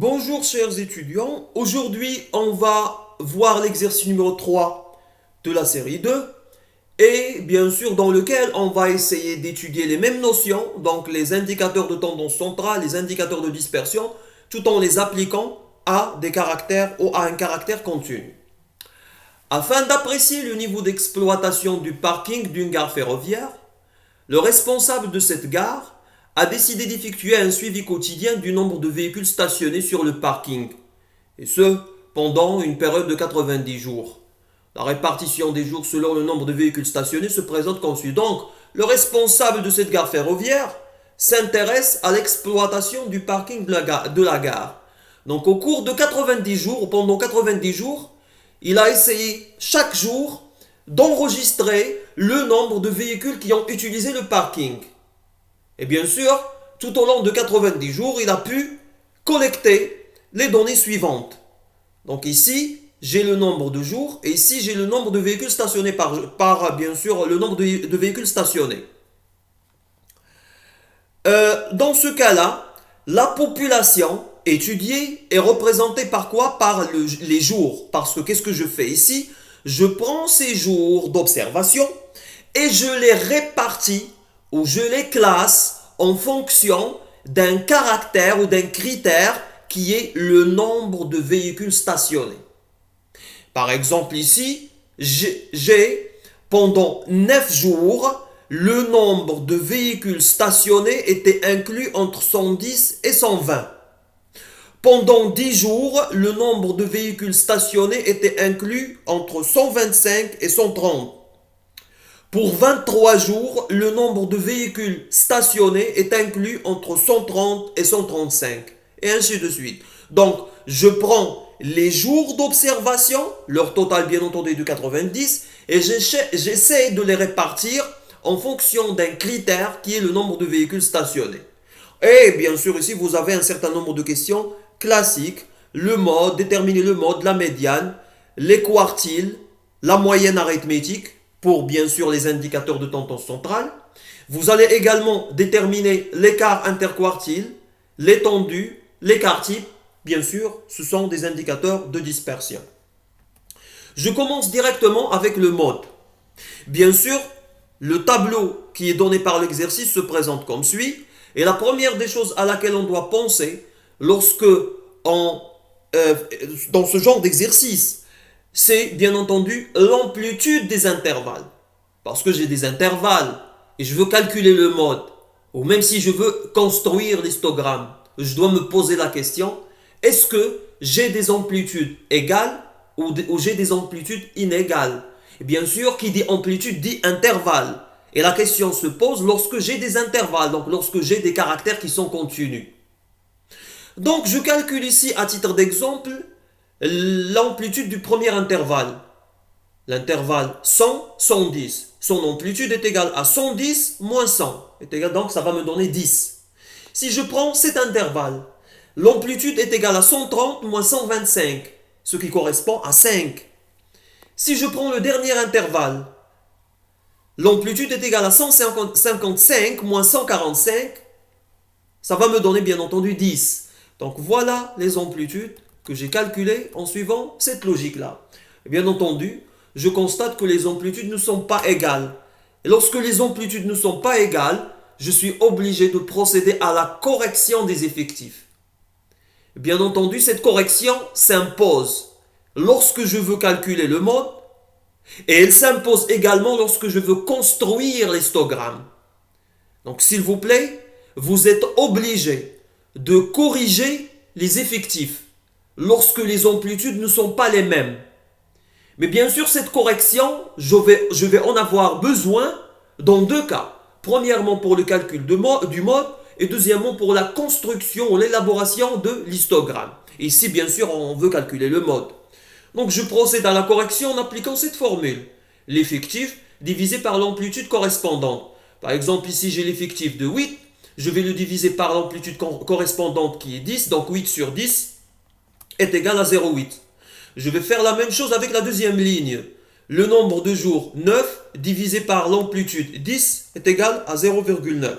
Bonjour chers étudiants, aujourd'hui on va voir l'exercice numéro 3 de la série 2 et bien sûr dans lequel on va essayer d'étudier les mêmes notions, donc les indicateurs de tendance centrale, les indicateurs de dispersion, tout en les appliquant à des caractères ou à un caractère continu. Afin d'apprécier le niveau d'exploitation du parking d'une gare ferroviaire, le responsable de cette gare a décidé d'effectuer un suivi quotidien du nombre de véhicules stationnés sur le parking, et ce, pendant une période de 90 jours. La répartition des jours selon le nombre de véhicules stationnés se présente comme suit. Donc, le responsable de cette gare ferroviaire s'intéresse à l'exploitation du parking de la gare. Donc, au cours de 90 jours, ou pendant 90 jours, il a essayé chaque jour d'enregistrer le nombre de véhicules qui ont utilisé le parking. Et bien sûr, tout au long de 90 jours, il a pu collecter les données suivantes. Donc ici, j'ai le nombre de jours et ici, j'ai le nombre de véhicules stationnés par bien sûr, le nombre de véhicules stationnés. Dans ce cas-là, la population étudiée est représentée par quoi? Par les jours. Parce que qu'est-ce que je fais ici? Je prends ces jours d'observation et je les répartis ou je les classe en fonction d'un caractère ou d'un critère qui est le nombre de véhicules stationnés. Par exemple ici, j'ai pendant 9 jours, le nombre de véhicules stationnés était inclus entre 110 et 120. Pendant 10 jours, le nombre de véhicules stationnés était inclus entre 125 et 130. Pour 23 jours, le nombre de véhicules stationnés est inclus entre 130 et 135. Et ainsi de suite. Donc, je prends les jours d'observation, leur total bien entendu de 90, et j'essaie de les répartir en fonction d'un critère qui est le nombre de véhicules stationnés. Et bien sûr, ici, vous avez un certain nombre de questions classiques. Le mode, déterminer le mode, la médiane, les quartiles, la moyenne arithmétique, pour bien sûr les indicateurs de tendance centrale. Vous allez également déterminer l'écart interquartile, l'étendue, l'écart type. Bien sûr, ce sont des indicateurs de dispersion. Je commence directement avec le mode. Bien sûr, le tableau qui est donné par l'exercice se présente comme suit. Et la première des choses à laquelle on doit penser lorsque dans ce genre d'exercice, c'est bien entendu l'amplitude des intervalles. Parce que j'ai des intervalles et je veux calculer le mode, ou même si je veux construire l'histogramme, je dois me poser la question, est-ce que j'ai des amplitudes égales ou j'ai des amplitudes inégales? Et bien sûr, qui dit amplitude dit intervalle. Et la question se pose lorsque j'ai des intervalles, donc lorsque j'ai des caractères qui sont continus. Donc je calcule ici à titre d'exemple l'amplitude du premier intervalle. L'intervalle 100, 110. Son amplitude est égale à 110 moins 100. Donc ça va me donner 10. Si je prends cet intervalle, l'amplitude est égale à 130 moins 125, ce qui correspond à 5. Si je prends le dernier intervalle, l'amplitude est égale à 155 moins 145, ça va me donner bien entendu 10. Donc voilà les amplitudes que j'ai calculées en suivant cette logique-là. Et bien entendu, je constate que les amplitudes ne sont pas égales. Et lorsque les amplitudes ne sont pas égales, je suis obligé de procéder à la correction des effectifs. Et bien entendu, cette correction s'impose lorsque je veux calculer le mode, et elle s'impose également lorsque je veux construire l'histogramme. Donc s'il vous plaît, vous êtes obligé de corriger les effectifs lorsque les amplitudes ne sont pas les mêmes. Mais bien sûr, cette correction, je vais en avoir besoin dans deux cas. Premièrement, pour le calcul du mode, et deuxièmement, pour la construction ou l'élaboration de l'histogramme. Ici, bien sûr, on veut calculer le mode. Donc, je procède à la correction en appliquant cette formule. L'effectif divisé par l'amplitude correspondante. Par exemple, ici, j'ai l'effectif de 8. Je vais le diviser par l'amplitude correspondante qui est 10. Donc, 8 sur 10 est égal à 0,8. Je vais faire la même chose avec la deuxième ligne. Le nombre de jours 9 divisé par l'amplitude 10 est égal à 0,9.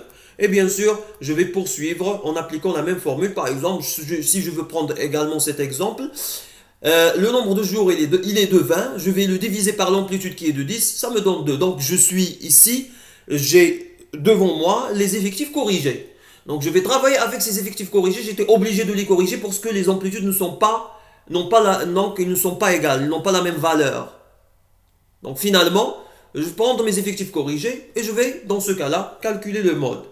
Et bien sûr, je vais poursuivre en appliquant la même formule. Par exemple, si je veux prendre également cet exemple, le nombre de jours il est de 20, je vais le diviser par l'amplitude qui est de 10, ça me donne 2. Donc je suis ici, j'ai devant moi les effectifs corrigés. Donc je vais travailler avec ces effectifs corrigés, j'étais obligé de les corriger parce que les amplitudes ne sont pas, donc ils ne sont pas égales, ils n'ont pas la même valeur. Donc finalement, je vais prendre mes effectifs corrigés et je vais, dans ce cas-là, calculer le mode.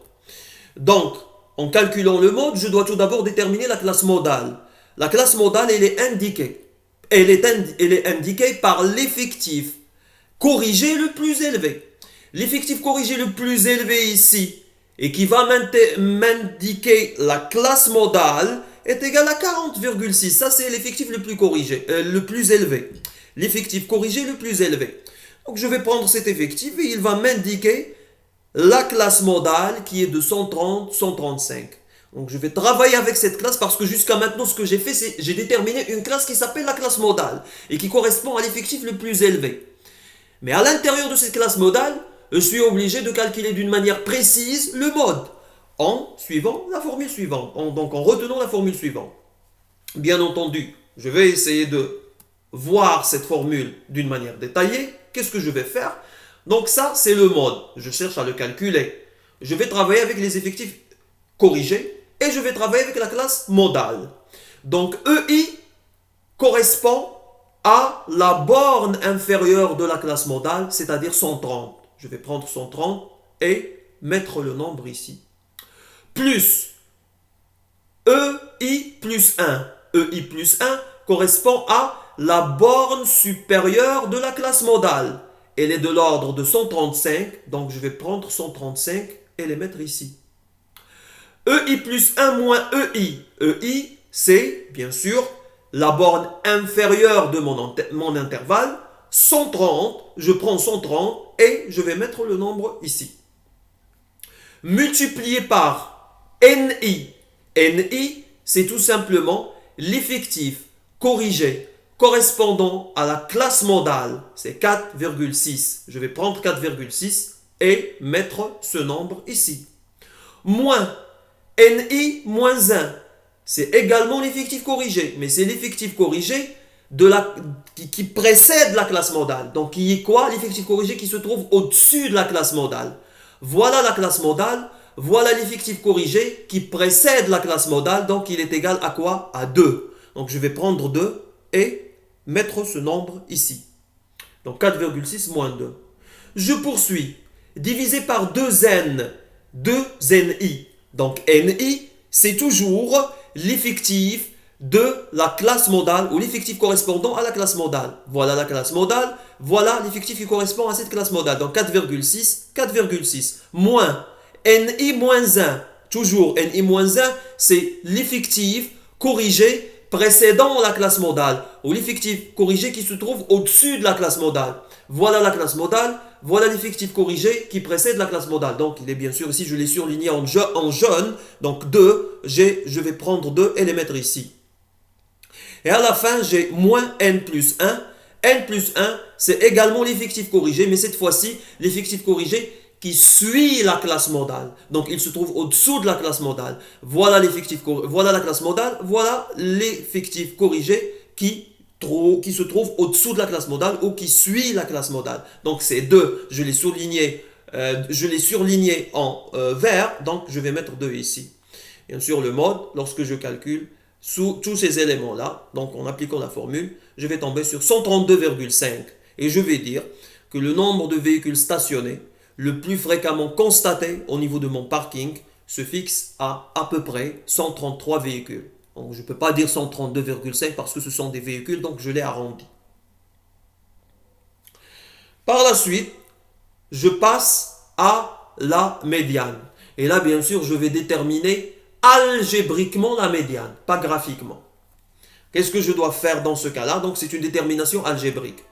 Donc, en calculant le mode, je dois tout d'abord déterminer la classe modale. La classe modale, elle est indiquée. Elle est indiquée par l'effectif corrigé le plus élevé. L'effectif corrigé le plus élevé ici, et qui va m'indiquer la classe modale, est égal à 40,6. Ça, c'est l'effectif le plus corrigé, le plus élevé. L'effectif corrigé le plus élevé. Donc, je vais prendre cet effectif et il va m'indiquer la classe modale qui est de 130, 135. Donc je vais travailler avec cette classe parce que jusqu'à maintenant ce que j'ai fait c'est j'ai déterminé une classe qui s'appelle la classe modale et qui correspond à l'effectif le plus élevé. Mais à l'intérieur de cette classe modale, je suis obligé de calculer d'une manière précise le mode en suivant la formule suivante, donc en retenant la formule suivante. Bien entendu, je vais essayer de voir cette formule d'une manière détaillée. Qu'est-ce que je vais faire? Donc ça, c'est le mode. Je cherche à le calculer. Je vais travailler avec les effectifs corrigés et je vais travailler avec la classe modale. Donc EI correspond à la borne inférieure de la classe modale, c'est-à-dire 130. Je vais prendre 130 et mettre le nombre ici. Plus EI plus 1. EI plus 1 correspond à la borne supérieure de la classe modale. Elle est de l'ordre de 135, donc je vais prendre 135 et les mettre ici. EI plus 1 moins EI. EI, c'est bien sûr la borne inférieure de mon intervalle. 130, je prends 130 et je vais mettre le nombre ici. Multiplié par NI. NI, c'est tout simplement l'effectif corrigé correspondant à la classe modale, c'est 4,6. Je vais prendre 4,6 et mettre ce nombre ici. Moins NI moins 1, c'est également l'effectif corrigé, mais c'est l'effectif corrigé qui précède la classe modale. Donc, qui est quoi? L'effectif corrigé qui se trouve au-dessus de la classe modale. Voilà la classe modale, voilà l'effectif corrigé qui précède la classe modale, donc il est égal à quoi? À 2. Donc, je vais prendre 2 et mettre ce nombre ici. Donc 4,6 moins 2. Je poursuis. Divisé par 2n, 2ni. Donc ni, c'est toujours l'effectif de la classe modale ou l'effectif correspondant à la classe modale. Voilà la classe modale, voilà l'effectif qui correspond à cette classe modale. Donc 4,6, 4,6. Moins ni moins 1. Toujours ni moins 1, c'est l'effectif corrigé précédant la classe modale ou l'effectif corrigé qui se trouve au-dessus de la classe modale. Voilà la classe modale, voilà l'effectif corrigé qui précède la classe modale. Donc il est bien sûr ici, je l'ai surligné en jaune, donc 2, je vais prendre 2 et les mettre ici. Et à la fin, j'ai moins n plus 1. N plus 1, c'est également l'effectif corrigé, mais cette fois-ci, l'effectif corrigé qui suit la classe modale. Donc, il se trouve au-dessous de la classe modale. Voilà voilà la classe modale, voilà l'effectif corrigé qui se trouve au-dessous de la classe modale ou qui suit la classe modale. Donc, c'est 2. Je l'ai surligné en vert, donc je vais mettre 2 ici. Bien sûr, le mode, lorsque je calcule sous tous ces éléments-là, donc en appliquant la formule, je vais tomber sur 132,5. Et je vais dire que le nombre de véhicules stationnés le plus fréquemment constaté au niveau de mon parking se fixe à peu près 133 véhicules. Donc je ne peux pas dire 132,5 parce que ce sont des véhicules, donc je l'ai arrondi. Par la suite, je passe à la médiane. Et là, bien sûr, je vais déterminer algébriquement la médiane, pas graphiquement. Qu'est-ce que je dois faire dans ce cas-là? Donc c'est une détermination algébrique.